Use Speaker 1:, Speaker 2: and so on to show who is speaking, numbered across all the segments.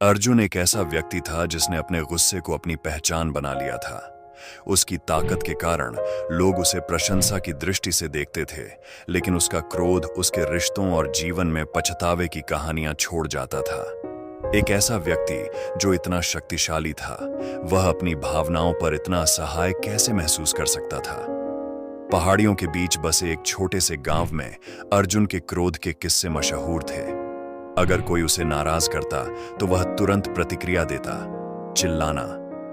Speaker 1: अर्जुन एक ऐसा व्यक्ति था जिसने अपने गुस्से को अपनी पहचान बना लिया था। उसकी ताकत के कारण लोग उसे प्रशंसा की दृष्टि से देखते थे, लेकिन उसका क्रोध उसके रिश्तों और जीवन में पछतावे की कहानियां छोड़ जाता था। एक ऐसा व्यक्ति जो इतना शक्तिशाली था, वह अपनी भावनाओं पर इतना असहाय कैसे महसूस कर सकता था। पहाड़ियों के बीच बसे एक छोटे से गांव में अर्जुन के क्रोध के किस्से मशहूर थे। अगर कोई उसे नाराज करता तो वह तुरंत प्रतिक्रिया देता, चिल्लाना,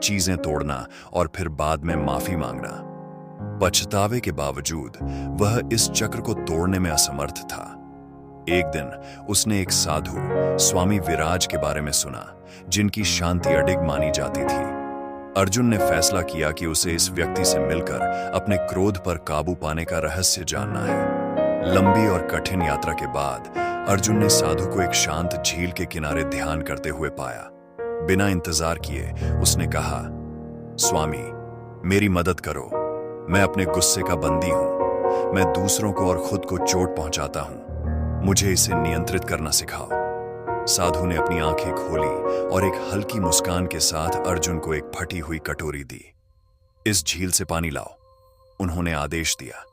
Speaker 1: चीजें तोड़ना और फिर बाद में माफी मांगना। पछतावे के बावजूद वह इस चक्र को तोड़ने में असमर्थ था। एक दिन उसने एक साधु स्वामी विराज के बारे में सुना, जिनकी शांति अडिग मानी जाती थी। अर्जुन ने फैसला किया कि उसे इस व्यक्ति से मिलकर अपने क्रोध पर काबू पाने का रहस्य जानना है। लंबी और कठिन यात्रा के बाद अर्जुन ने साधु को एक शांत झील के किनारे ध्यान करते हुए पाया। बिना इंतजार किए उसने कहा, स्वामी, मेरी मदद करो। मैं अपने गुस्से का बंदी हूं। मैं दूसरों को और खुद को चोट पहुंचाता हूं। मुझे इसे नियंत्रित करना सिखाओ। साधु ने अपनी आंखें खोली और एक हल्की मुस्कान के साथ अर्जुन को एक फटी हुई कटोरी दी। इस झील से पानी लाओ, उन्होंने आदेश दिया।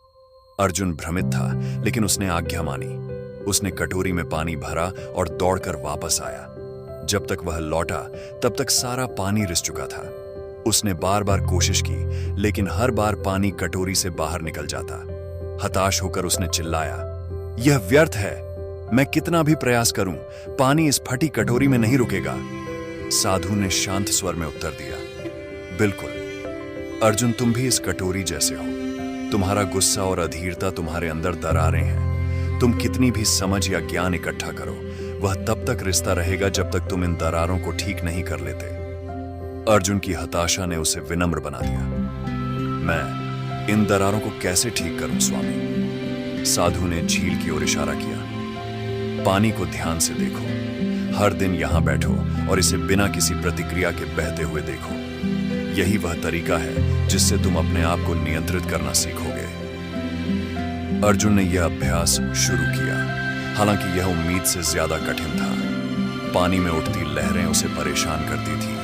Speaker 1: अर्जुन भ्रमित था, लेकिन उसने आज्ञा मानी। उसने कटोरी में पानी भरा और दौड़कर वापस आया। जब तक वह लौटा तब तक सारा पानी रिस चुका था। उसने बार बार कोशिश की, लेकिन हर बार पानी कटोरी से बाहर निकल जाता। हताश होकर उसने चिल्लाया, यह व्यर्थ है। मैं कितना भी प्रयास करूं, पानी इस फटी कटोरी में नहीं रुकेगा। साधु ने शांत स्वर में उत्तर दिया, बिल्कुल अर्जुन, तुम भी इस कटोरी जैसे हो। तुम्हारा गुस्सा और अधीरता तुम्हारे अंदर दरारें हैं। तुम कितनी भी समझ या ज्ञान इकट्ठा करो, वह तब तक रिश्ता रहेगा जब तक तुम इन दरारों को ठीक नहीं कर लेते। अर्जुन की हताशा ने उसे विनम्र बना दिया। मैं इन दरारों को कैसे ठीक करूं स्वामी? साधु ने झील की ओर इशारा किया। पानी को ध्यान से देखो। हर दिन यहां बैठो और इसे बिना किसी प्रतिक्रिया के बहते हुए देखो। यही वह तरीका है जिससे तुम अपने आप को नियंत्रित करना सीखोगे। अर्जुन ने यह अभ्यास शुरू किया, हालांकि यह उम्मीद से ज्यादा कठिन था। पानी में उठती लहरें उसे परेशान करती थी,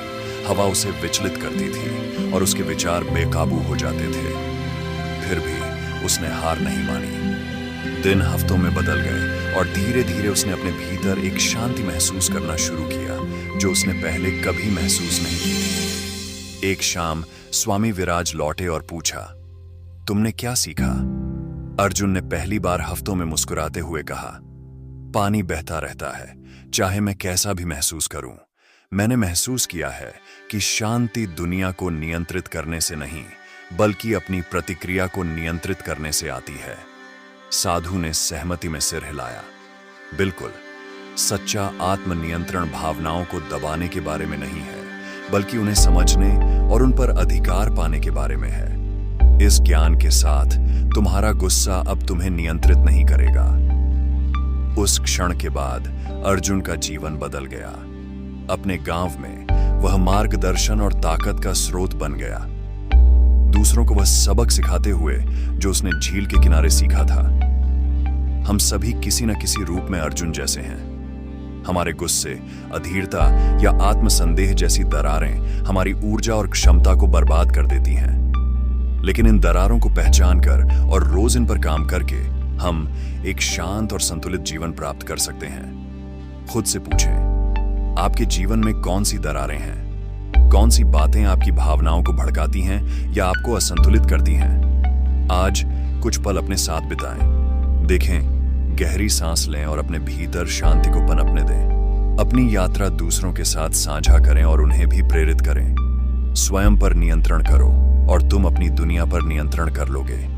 Speaker 1: हवा उसे विचलित करती थी और उसके विचार बेकाबू हो जाते थे। फिर भी उसने हार नहीं मानी। दिन हफ्तों में बदल गए और धीरे धीरे उसने अपने भीतर एक शांति महसूस करना शुरू किया, जो उसने पहले कभी महसूस नहीं की थी। एक शाम स्वामी विराज लौटे और पूछा, तुमने क्या सीखा? अर्जुन ने पहली बार हफ्तों में मुस्कुराते हुए कहा, पानी बहता रहता है, चाहे मैं कैसा भी महसूस करूं। मैंने महसूस किया है कि शांति दुनिया को नियंत्रित करने से नहीं, बल्कि अपनी प्रतिक्रिया को नियंत्रित करने से आती है। साधु ने सहमति में सिर हिलाया। बिल्कुल, सच्चा आत्मनियंत्रण भावनाओं को दबाने के बारे में नहीं है, बल्कि उन्हें समझने और उन पर अधिकार पाने के बारे में है। इस ज्ञान के साथ तुम्हारा गुस्सा अब तुम्हें नियंत्रित नहीं करेगा। उस क्षण के बाद अर्जुन का जीवन बदल गया। अपने गांव में वह मार्गदर्शन और ताकत का स्रोत बन गया। दूसरों को वह सबक सिखाते हुए जो उसने झील के किनारे सीखा था। हम सभी किसी न किसी रूप में अर्जुन जैसे हैं। हमारे गुस्से, अधीरता या आत्मसंदेह जैसी दरारें हमारी ऊर्जा और क्षमता को बर्बाद कर देती हैं। लेकिन इन दरारों को पहचान कर और रोज इन पर काम करके हम एक शांत और संतुलित जीवन प्राप्त कर सकते हैं। खुद से पूछें, आपके जीवन में कौन सी दरारें हैं? कौन सी बातें आपकी भावनाओं को भड़काती हैं या आपको असंतुलित करती हैं? आज कुछ पल अपने साथ बिताएं। देखें, गहरी सांस लें और अपने भीतर शांति को पनपने दें। अपनी यात्रा दूसरों के साथ साझा करें और उन्हें भी प्रेरित करें। स्वयं पर नियंत्रण करो और तुम अपनी दुनिया पर नियंत्रण कर लोगे।